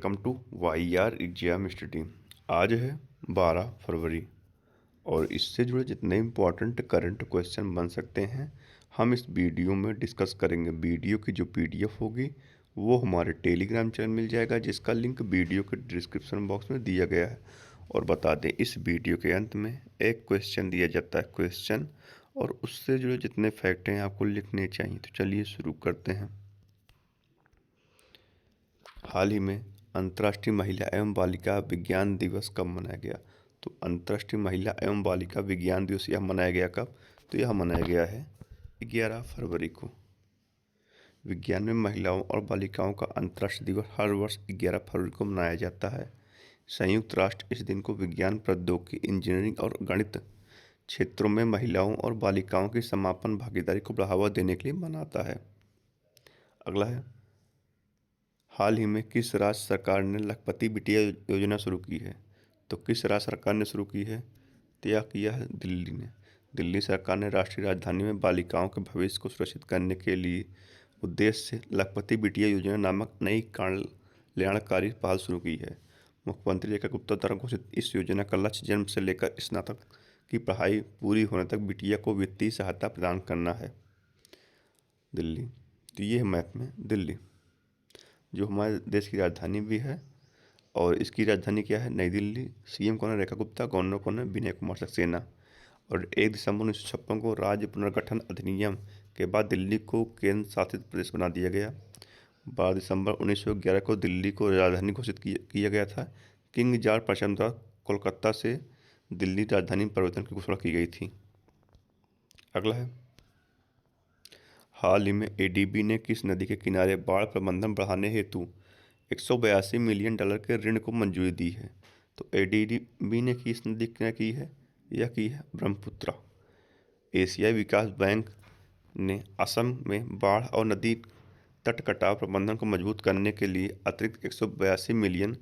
Welcome to Y R exam study. आज है 12 फरवरी और इससे जुड़े जितने इम्पोर्टेंट करंट क्वेश्चन बन सकते हैं हम इस वीडियो में डिस्कस करेंगे। वीडियो की जो पीडीएफ होगी वो हमारे टेलीग्राम चैनल मिल जाएगा, जिसका लिंक वीडियो के डिस्क्रिप्शन बॉक्स में दिया गया है। और बता दें, इस वीडियो के अंत में एक क्वेश्चन दिया जाता है क्वेश्चन, और उससे जुड़े जितने फैक्ट हैं आपको लिखने चाहिए। तो चलिए शुरू करते हैं। हाल ही में अंतर्राष्ट्रीय महिला एवं बालिका विज्ञान दिवस कब मनाया गया? तो अंतर्राष्ट्रीय महिला एवं बालिका विज्ञान दिवस यह मनाया गया कब? तो यह मनाया गया है 11 फरवरी को। विज्ञान में महिलाओं और बालिकाओं का अंतर्राष्ट्रीय दिवस हर वर्ष 11 फरवरी को मनाया जाता है। संयुक्त राष्ट्र इस दिन को विज्ञान, प्रौद्योगिकी, इंजीनियरिंग और गणित क्षेत्रों में महिलाओं और बालिकाओं की समापन भागीदारी को बढ़ावा देने के लिए मनाता है। अगला है, हाल ही में किस राज्य सरकार ने लखपति बिटिया योजना शुरू की है? तो किस राज्य सरकार ने शुरू की है? तो यह किया है दिल्ली ने। दिल्ली सरकार ने राष्ट्रीय राजधानी में बालिकाओं के भविष्य को सुरक्षित करने के लिए उद्देश्य से लखपति बिटिया योजना नामक नई कल्याणकारी पहल शुरू की है। मुख्यमंत्री रेखा गुप्ता द्वारा घोषित इस योजना का लक्ष्य जन्म से लेकर स्नातक की पढ़ाई पूरी होने तक बिटिया को वित्तीय सहायता प्रदान करना है। दिल्ली, तो ये है मैप में दिल्ली, जो हमारे देश की राजधानी भी है। और इसकी राजधानी क्या है? नई दिल्ली। सीएम कौन है? रेखा गुप्ता। गवर्नर कौन है? विनय कुमार सक्सेना। और 1 दिसंबर 1956 को राज्य पुनर्गठन अधिनियम के बाद दिल्ली को केंद्र शासित प्रदेश बना दिया गया। 12 दिसंबर 1911 को दिल्ली को राजधानी घोषित किया गया था। किंग जॉर्ज प्रथम द्वारा कोलकाता से दिल्ली राजधानी परिवर्तन की घोषणा की गई थी। अगला है, हाल ही में एडीबी ने किस नदी के किनारे बाढ़ प्रबंधन बढ़ाने हेतु 182 मिलियन डॉलर के ऋण को मंजूरी दी है? तो एडीबी ने किस नदी के किनारे की है? यह की है ब्रह्मपुत्रा। एशियाई विकास बैंक ने असम में बाढ़ और नदी तट कटाव प्रबंधन को मजबूत करने के लिए अतिरिक्त 182 मिलियन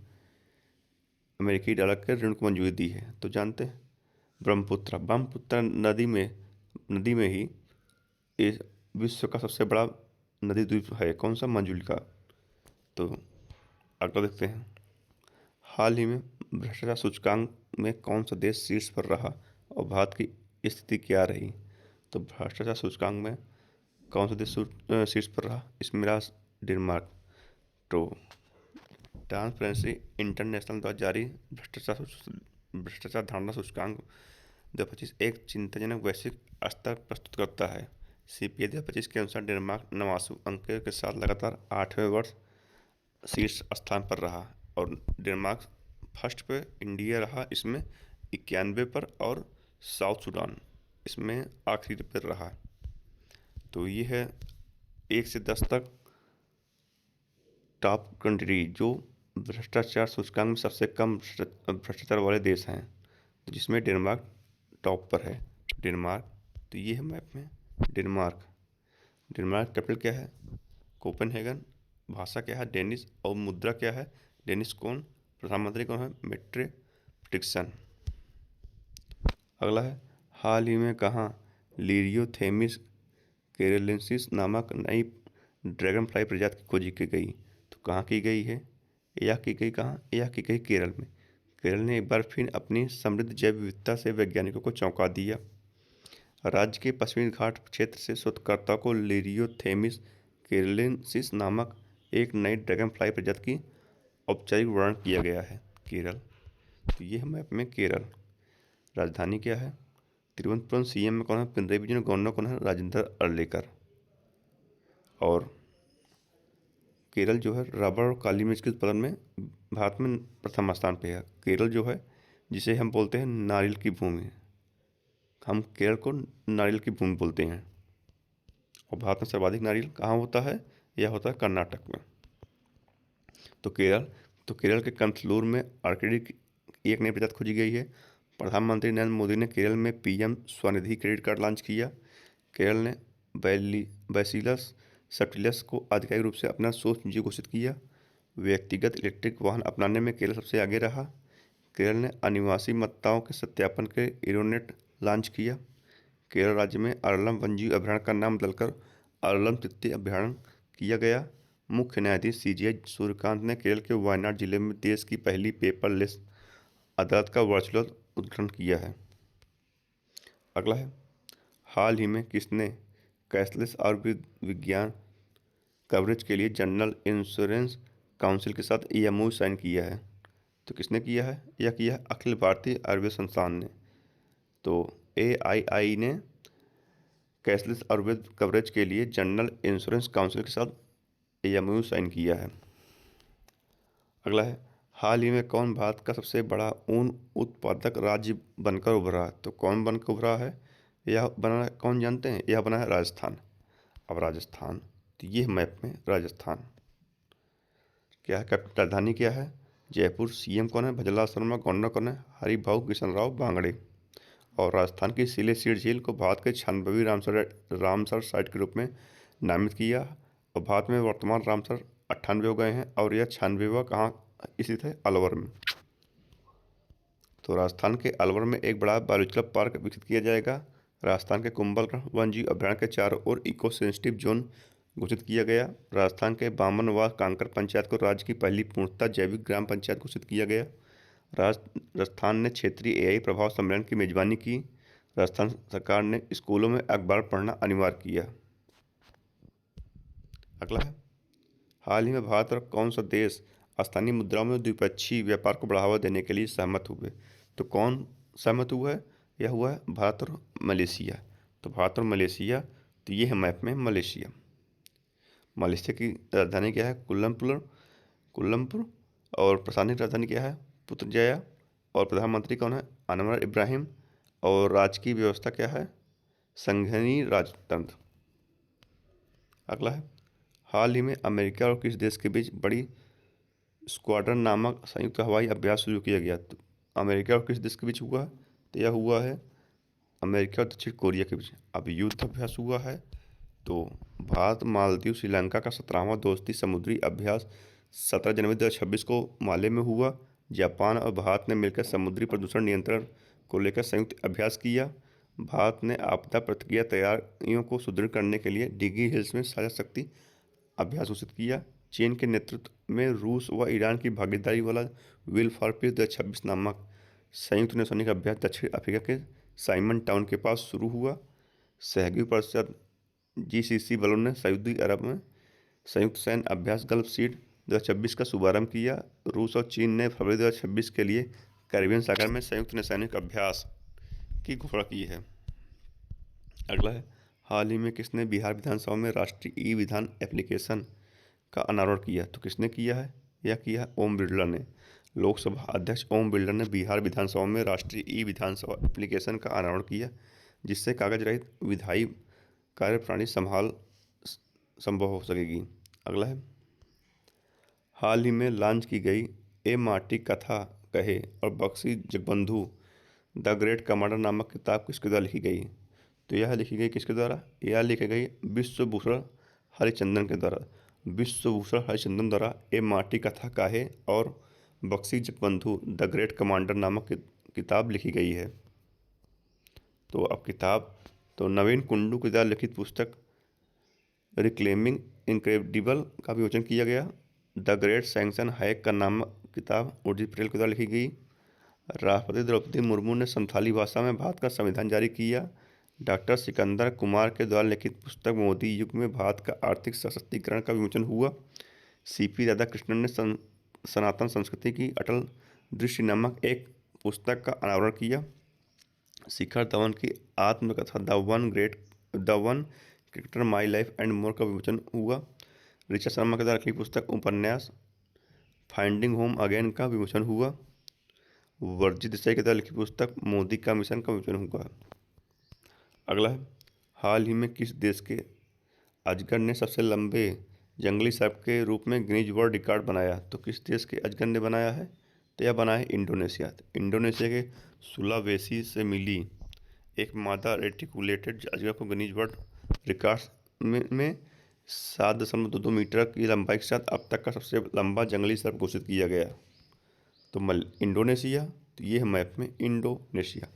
अमेरिकी डॉलर के ऋण को मंजूरी दी है। तो जानते हैं, ब्रह्मपुत्रा नदी में ही इस विश्व का सबसे बड़ा नदी द्वीप है। कौन सा? मंजुली का। तो अगला देखते हैं, हाल ही में भ्रष्टाचार सूचकांक में कौन सा देश शीर्ष पर रहा और भारत की स्थिति क्या रही? तो भ्रष्टाचार सूचकांक में कौन सा देश शीर्ष पर रहा? इसमें रहा डेनमार्क। तो ट्रांसपेरेंसी इंटरनेशनल द्वारा जारी भ्रष्टाचार धारणा सूचकांक 2025 एक चिंताजनक वैश्विक स्तर प्रस्तुत करता है। CPA 2025 के अनुसार डेनमार्क 89 अंकों के साथ लगातार 8वें वर्ष शीर्ष स्थान पर रहा और डेनमार्क फर्स्ट पे, इंडिया रहा इसमें 91 पर और साउथ सूडान इसमें आखिरी पर रहा। तो ये है 1 से 10 तक टॉप कंट्री जो भ्रष्टाचार सूचकांक में सबसे कम भ्रष्टाचार वाले देश हैं, जिसमें डेनमार्क टॉप पर है। डेनमार्क, तो ये है मैप में डेनमार्क। डेनमार्क कैपिटल क्या है? कोपेनहेगन। भाषा क्या है? डेनिश। और मुद्रा क्या है? डेनिश कौन। प्रधानमंत्री कौन है? मेट्रे फ्रिक्सन। अगला है, हाल ही में कहाँ लिरियोथेमिस केरलेंसिस नामक नई ड्रैगन फ्लाई प्रजाति की खोजी की गई? तो कहाँ की गई है? यह की गई कहाँ? यह की गई केरल में। केरल ने एक बार फिर अपनी समृद्ध जैव विविधता से वैज्ञानिकों को चौंका दिया। राज्य के पश्चिमी घाट क्षेत्र से शोधकर्ताओं को लिरियोथेमिस केरलेंसिस नामक एक नई ड्रैगन फ्लाई प्रजाति की औपचारिक वर्णन किया गया है। केरल, तो ये है मैप में केरल। राजधानी क्या है? तिरुवनंतपुरम। सीएम में कौन है? पिनरई विजयन। गवर्नर कौन है? राजेंद्र अर्लेकर। और केरल जो है रबर और काली मिर्च के उत्पादन में भारत में प्रथम स्थान पे है। केरल जो है, जिसे हम बोलते हैं नारियल की भूमि, हम केरल को नारियल की भूमि बोलते हैं। और भारत में सर्वाधिक नारियल कहाँ होता है? यह होता है कर्नाटक में। तो केरल के कंथलूर में आर्किड की एक नई प्रजाति खोजी गई है। प्रधानमंत्री नरेंद्र मोदी ने केरल में PM Svanidhi credit card launch किया। केरल ने बैसिलस सब्टिलस को आधिकारिक रूप से अपना सोर्स निजी घोषित किया। व्यक्तिगत इलेक्ट्रिक वाहन अपनाने में केरल सबसे आगे रहा। केरल ने अनिवासी मतदाताओं के सत्यापन के इरोनेट लॉन्च किया। केरल राज्य में अरलम वन्यजीव अभयारण्य का नाम बदलकर अरलम तित्ती अभयारण्य किया गया। मुख्य न्यायाधीश CJI सूर्यकांत ने केरल के वायनाड जिले में देश की पहली पेपरलेस अदालत का वर्चुअल उद्घाटन किया है। अगला है, हाल ही में किसने कैशलेस आयुर्वेद विज्ञान कवरेज के लिए जनरल इंश्योरेंस काउंसिल के साथ EMOU साइन किया है? तो किसने किया है? यह किया है अखिल भारतीय आयुर्वेद संस्थान ने। तो AII ने कैशलेस आयुर्वेद कवरेज के लिए जनरल इंश्योरेंस काउंसिल के साथ EMOU साइन किया है। अगला है, हाल ही में कौन भारत का सबसे बड़ा ऊन उत्पादक राज्य बनकर उभरा? तो कौन बनकर उभरा है? यह बना है, कौन जानते हैं? यह बना है राजस्थान। अब राजस्थान, तो ये मैप में राजस्थान क्या है? कैपिटल राजधानी क्या है? जयपुर। CM कौन है? भजनलाल शर्मा। गवर्नर कौन है? हरिभाऊ कृष्ण राव बांगड़े। और राजस्थान की सिलेसीड झील को भारत के 96वीं रामसर साइट के रूप में नामित किया। और भारत में वर्तमान रामसर 98 हो गए हैं और यह 96वां कहाँ स्थित है? अलवर में। तो राजस्थान के अलवर में एक बड़ा बायोलॉजिकल पार्क विकसित किया जाएगा। राजस्थान के कुंभलगढ़ वन्यजीव अभयारण्य के चारों ओर इको सेंसिटिव जोन घोषित किया गया। राजस्थान के बामन व कांकर पंचायत को राज्य की पहली पूर्णतः जैविक ग्राम पंचायत घोषित किया गया। राजस्थान ने क्षेत्रीय AI प्रभाव सम्मेलन की मेजबानी की। राजस्थान सरकार ने स्कूलों में अखबार पढ़ना अनिवार्य किया। अगला है, हाल ही में भारत और कौन सा देश स्थानीय मुद्राओं में द्विपक्षीय व्यापार को बढ़ावा देने के लिए सहमत हुए? तो कौन सहमत हुआ है? यह हुआ है भारत और मलेशिया। तो भारत और मलेशिया, तो ये है मैप में मलेशिया। मलेशिया की राजधानी क्या है? कुल्लमपुर। और प्रशासनिक राजधानी क्या है? पुत्रजया। और प्रधानमंत्री कौन है? अनवर इब्राहिम। और राजकीय व्यवस्था क्या है? संघीय राजतंत्र। अगला है, हाल ही में अमेरिका और किस देश के बीच बड़ी स्क्वाड्रन नामक संयुक्त हवाई अभ्यास शुरू किया गया? तो अमेरिका और किस देश के बीच हुआ? तो यह हुआ है अमेरिका और दक्षिण कोरिया के बीच। अब युद्ध अभ्यास हुआ है। तो भारत मालदीव श्रीलंका का 17वां दोस्ती समुद्री अभ्यास 17 जनवरी 2026 को माले में हुआ। जापान और भारत ने मिलकर समुद्री प्रदूषण नियंत्रण को लेकर संयुक्त अभ्यास किया। भारत ने आपदा प्रतिक्रिया तैयारियों को सुदृढ़ करने के लिए डिगी हिल्स में साझा शक्ति अभ्यास घोषित किया। चीन के नेतृत्व में रूस व ईरान की भागीदारी वाला विल फॉर पीस 2026 नामक संयुक्त नौसैनिक अभ्यास दक्षिण अफ्रीका के साइमन टाउन के पास शुरू हुआ। सहयोगी परिषद GCC बलों ने सऊदी अरब में संयुक्त सैन्य अभ्यास गल्फ सीड 2026 का शुभारंभ किया। रूस और चीन ने फरवरी 2026 के लिए कैरिबियन सागर में संयुक्त नौसैनिक अभ्यास की घोषणा की है। अगला है, हाल ही में किसने बिहार विधानसभा में राष्ट्रीय ई-विधान एप्लीकेशन का अनावरण किया? तो किसने किया है? यह किया ओम बिरला ने। लोकसभा अध्यक्ष ओम बिरला ने बिहार विधानसभा में राष्ट्रीय ई-विधानसभा एप्लीकेशन का अनावरण किया, जिससे कागज रहित विधायी कार्यप्रणाली संभव हो सकेगी। अगला है, हाल ही में लॉन्च की गई ए माटी कथा कहे और Bakhshi Jagabandhu the great commander नामक किताब किसके द्वारा लिखी गई? तो यह लिखी गई किसके द्वारा? यह लिखी गई विश्वभूषण हरिचंदन के द्वारा। विश्वभूषण हरिचंदन द्वारा ए माटी कथा काहे और Bakhshi Jagabandhu the great commander नामक किताब लिखी गई है। तो अब किताब, तो नवीन कुंडू के द्वारा लिखित पुस्तक रिक्लेमिंग इनक्रेडिबल का विमोचन किया गया। द ग्रेट सैंक्शन हैक का नामक किताब उर्जित पटेल के द्वारा लिखी गई। राष्ट्रपति द्रौपदी मुर्मू ने संथाली भाषा में भारत का संविधान जारी किया। डॉक्टर सिकंदर कुमार के द्वारा लिखित पुस्तक मोदी युग में भारत का आर्थिक सशक्तिकरण का विमोचन हुआ। CP राधाकृष्णन ने सनातन संस्कृति की अटल दृष्टि नामक एक पुस्तक का अनावरण किया। शिखर धवन की आत्मकथा the one cricketer my life and more का विमोचन हुआ। ऋचा शर्मा के द्वारा लिखी पुस्तक उपन्यास फाइंडिंग होम अगेन का विमोचन हुआ। वर्जित देसाई के द्वारा लिखी पुस्तक मोदी का मिशन का विमोचन हुआ। अगला है, हाल ही में किस देश के अजगर ने सबसे लंबे जंगली सर्प के रूप में गिनीज वर्ल्ड रिकॉर्ड बनाया? तो किस देश के अजगर ने बनाया है? तो यह बना है इंडोनेशिया। इंडोनेशिया के सुलावेसी से मिली एक मादा रेटिकुलेटेड अजगर को गिनीज वर्ल्ड रिकॉर्ड में 7.22 मीटर की लंबाई के साथ अब तक का सबसे लंबा जंगली सर्प घोषित किया गया। तो इंडोनेशिया, तो ये है मैप में इंडोनेशिया।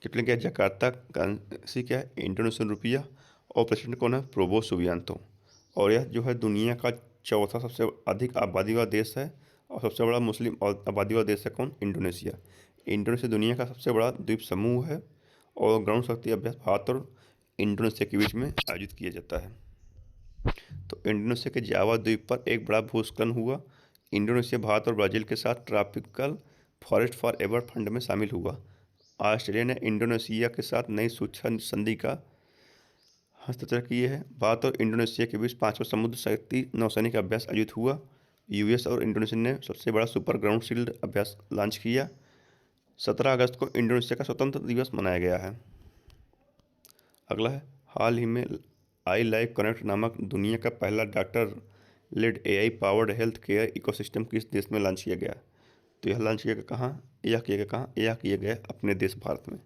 कैपिटल क्या है? जकार्ता। करेंसी क्या है? Indonesian rupiah. और प्रेसिडेंट कौन है? प्रोबो सुबियांतो। और यह जो है दुनिया का चौथा सबसे अधिक आबादी वाला देश है और सबसे बड़ा मुस्लिम और आबादी वाला देश है कौन? इंडोनेशिया। इंडोनेशिया दुनिया का सबसे बड़ा द्वीप समूह है और ग्राउंड शक्ति अभ्यास भारत और इंडोनेशिया के बीच में आयोजित किया जाता है। तो इंडोनेशिया के जावा द्वीप पर एक बड़ा भूस्खलन हुआ। इंडोनेशिया भारत और ब्राज़ील के साथ tropical forest for ever fund में शामिल हुआ। ऑस्ट्रेलिया ने इंडोनेशिया के साथ नई सूक्ष्म संधि का हस्ताक्षर किए हैं। भारत और इंडोनेशिया के बीच 5वां समुद्र शक्ति नौसैनिक अभ्यास आयोजित हुआ। यूएस और इंडोनेशिया ने सबसे बड़ा सुपर ग्राउंड शील्ड अभ्यास लॉन्च किया। 17 अगस्त को इंडोनेशिया का स्वतंत्रता दिवस मनाया गया है। अगला है, हाल ही में आई लाइफ कनेक्ट नामक दुनिया का पहला doctor led AI powered health care ecosystem किस देश में लॉन्च किया गया? तो यह लॉन्च किया गया कहाँ? यह किया गया कहाँ? यह किया गया अपने देश भारत में।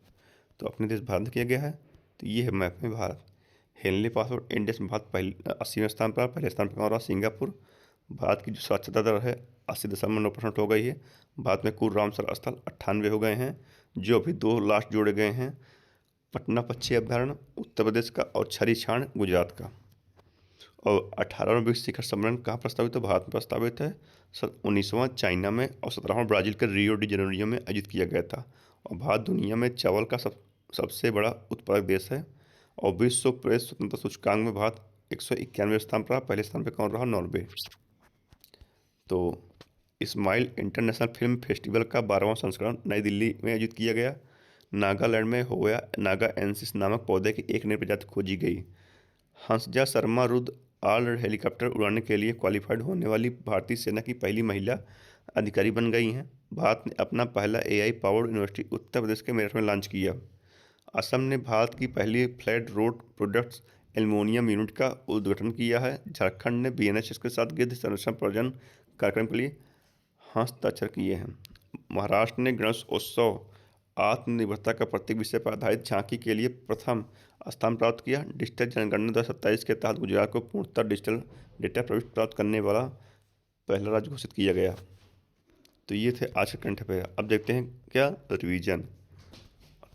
तो अपने देश भारत में किया गया है। तो ये है मैप में भारत। हेनली पासवर्ड इंडेक्स में भारत पहले 80वें स्थान पर, पहले स्थान पर रहा सिंगापुर। भारत की जो साक्षरता दर है 80.9% हो गई है। भारत में कुल रामसर स्थल 98 हो गए हैं, जो अभी 2 लास्ट जोड़े गए हैं, पटना पक्षी अभ्यारण्य उत्तर प्रदेश का और छरी छाण गुजरात का। और 18वां विश्व शिखर सम्मेलन कहाँ प्रस्तावित है? भारत में प्रस्तावित है। 19वां चाइना में और 17वां ब्राज़ील के रियो डी जेनेरियो में आयोजित किया गया था। और भारत दुनिया में चावल का सबसे बड़ा उत्पादक देश है। और विश्व प्रेस स्वतंत्रता सूचकांक में भारत 191वें स्थान पर रहा। पहले स्थान पर कौन रहा? नॉर्वे। तो इस्माइल इंटरनेशनल फिल्म फेस्टिवल का 12वां संस्करण नई दिल्ली में आयोजित किया गया। नागालैंड में होया नागा एंसिस नामक पौधे की एक नई प्रजाति खोजी गई। हंसजा शर्मा रुद्र ऑल हेलीकॉप्टर उड़ाने के लिए क्वालिफाइड होने वाली भारतीय सेना की पहली महिला अधिकारी बन गई हैं। भारत ने अपना पहला AI powered university Uttar Pradesh के मेरठ में लॉन्च किया। असम ने भारत की पहली flat road products aluminium unit का उद्घाटन किया है। झारखंड ने बीएनएसएस के साथ गिद्ध संरक्षण प्रजनन कार्यक्रम के लिए हस्ताक्षर किए हैं। महाराष्ट्र ने गणेश उत्सव आत्मनिर्भरता का प्रतीक विषय पर आधारित झांकी के लिए प्रथम स्थान प्राप्त किया। डिजिटल जनगणना 2027 के तहत गुजरात को पूर्णतः डिजिटल डेटा प्रविष्टि प्राप्त करने वाला पहला राज्य घोषित किया गया। तो ये थे आज के करंट अफेयर। अब देखते हैं क्या रिवीजन।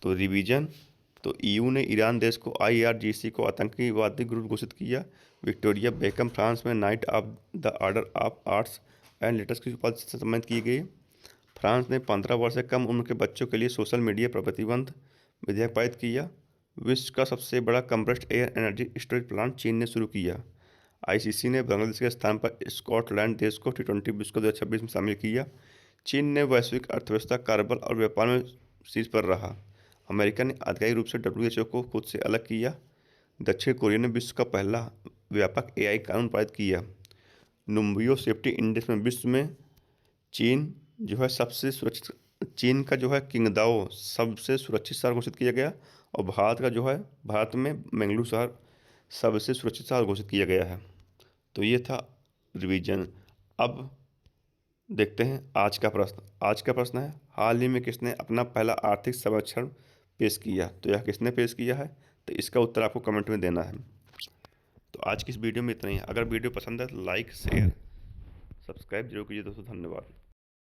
तो रिवीजन, तो ईयू ने ईरान देश को IRGC को आतंकवादी ग्रुप घोषित किया। विक्टोरिया बेकम फ्रांस में night of the order of arts and letters की उपाधि से सम्मानित की गई। फ्रांस ने 15 वर्ष से कम उम्र के बच्चों के लिए सोशल मीडिया पर प्रतिबंध विधेयक पारित किया। विश्व का सबसे बड़ा compressed air energy storage plant चीन ने शुरू किया। ICC ने बांग्लादेश के स्थान पर स्कॉटलैंड देश को T20 विश्व कप 2026 में शामिल किया। चीन ने वैश्विक अर्थव्यवस्था, कारोबार और व्यापार में शीर्ष पर रहा। अमेरिका ने आधिकारिक रूप से WHO को खुद से अलग किया। दक्षिण कोरिया ने विश्व का पहला व्यापक AI कानून पारित किया। नुम्बियो सेफ्टी इंडेक्स में विश्व में चीन जो है सबसे सुरक्षित, चीन का जो है किंगदाओ सबसे सुरक्षित शहर घोषित किया गया। और भारत का जो है, भारत में बेंगलुरु शहर सबसे सुरक्षित शहर घोषित किया गया है। तो ये था रिवीजन। अब देखते हैं आज का प्रश्न। आज का प्रश्न है, हाल ही में किसने अपना पहला आर्थिक सर्वेक्षण पेश किया? तो यह किसने पेश किया है? तो इसका उत्तर आपको कमेंट में देना है। तो आज की इस वीडियो में इतना ही है। अगर वीडियो पसंद है तो लाइक, शेयर, सब्सक्राइब जरूर कीजिए दोस्तों। धन्यवाद।